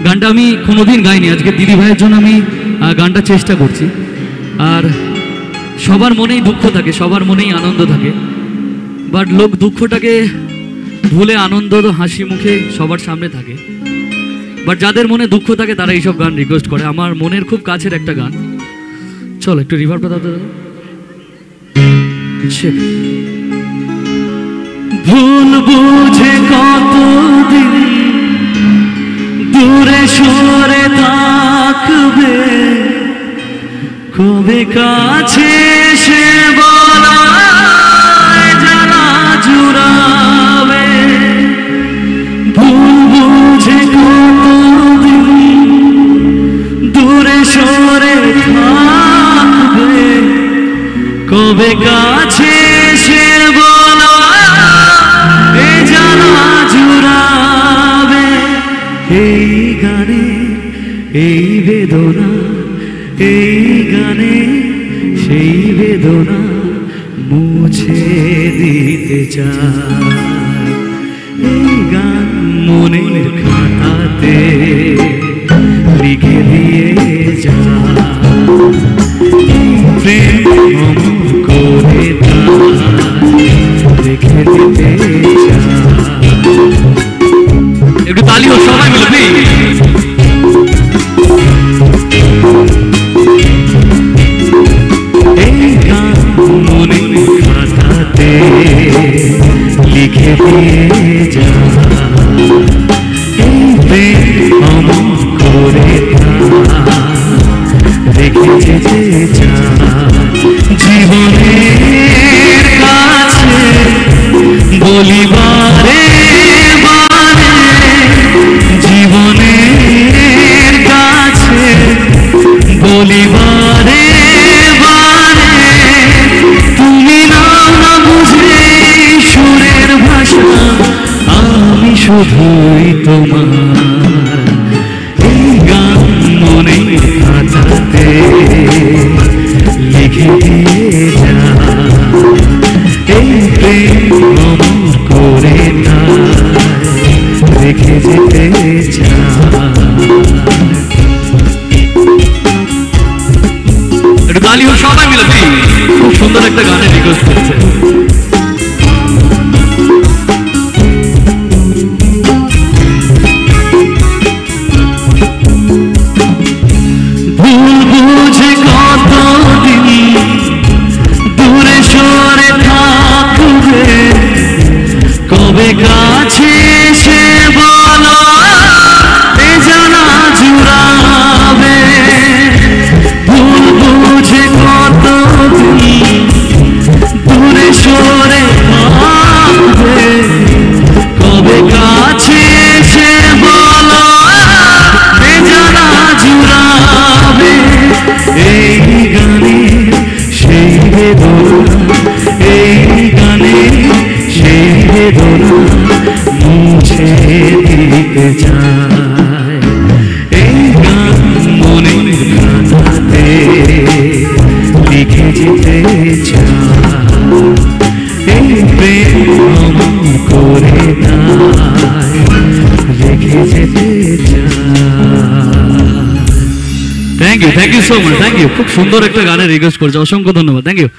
গানটা আমি কোনোদিন গাইনি, আজকে দিদি ভাইয়ের জন্য আমি গানটা চেষ্টা করছি। আর সবার মনেই দুঃখ থাকে, সবার মনেই আনন্দ থাকে, বাট লোক দুঃখটাকে ভুলে আনন্দ তো হাসি মুখে সবার সামনে থাকে। বাট যাদের মনে দুঃখ থাকে তারা এইসব গান রিকোয়েস্ট করে। আমার মনের খুব কাছের একটা গান, চলো একটু রিভার্বটা দাও দাদা। ভুল বুঝে কতদিন দূরে সরে থাকবে, কবে কাছে সে বলায় জানা জুড়াবে। ভুল বুঝে কতদিন দূরে সরে থাকবে, কবে কাছে সে বলায় জানা জুড়াবে। এই গানে এই বেদনা, এই গানে সেই বেদনা মুছে দিতে চায়। এই গান মনের খাতাতে লিখে দিয়ে যায়, প্রেম অমর করে রেখে দিতে চায়। একটু তালি ও সবাই মিলে লিখে দিয়ে যা, অমর করে রেখে যেতে যা। জীবনের কাছে বলিবারে বারে, জীবনের কাছে বলিবারে বারে, তুমি নাও না বুঝে সুরের ভাষা, আমি শুধুই তোমার। এই গান মনে খাতাতে লিখে দিয়ে যা, এই প্রেম অমর করে রেখে যেতে যা। একটু গালি ও সবাই মিলে, খুব সুন্দর একটা গানের রিকোয়েস্ট করেছে। ভুল বুঝে কতদিন দূরে সরে থাকবে, কবে কাছে সে বলো জানা জুড়াবে। ভুল বুঝে কতদিন দূরে সরে থাকবে, কবে কাছে সে বলো জানা জুড়াবে। এই গানে সেই বেদনা, এই গানে সেই বেদনা মুছে দিতে চায়। এই গান মনের খাতাতে লিখে যেতে চায়, এই প্রেম অমর করে রেখে যেতে চায়। Thank you so much, thank you. খুব সুন্দর একটা গানের রিকোয়েস্ট করছে, অসংখ্য ধন্যবাদ, থ্যাংক ইউ।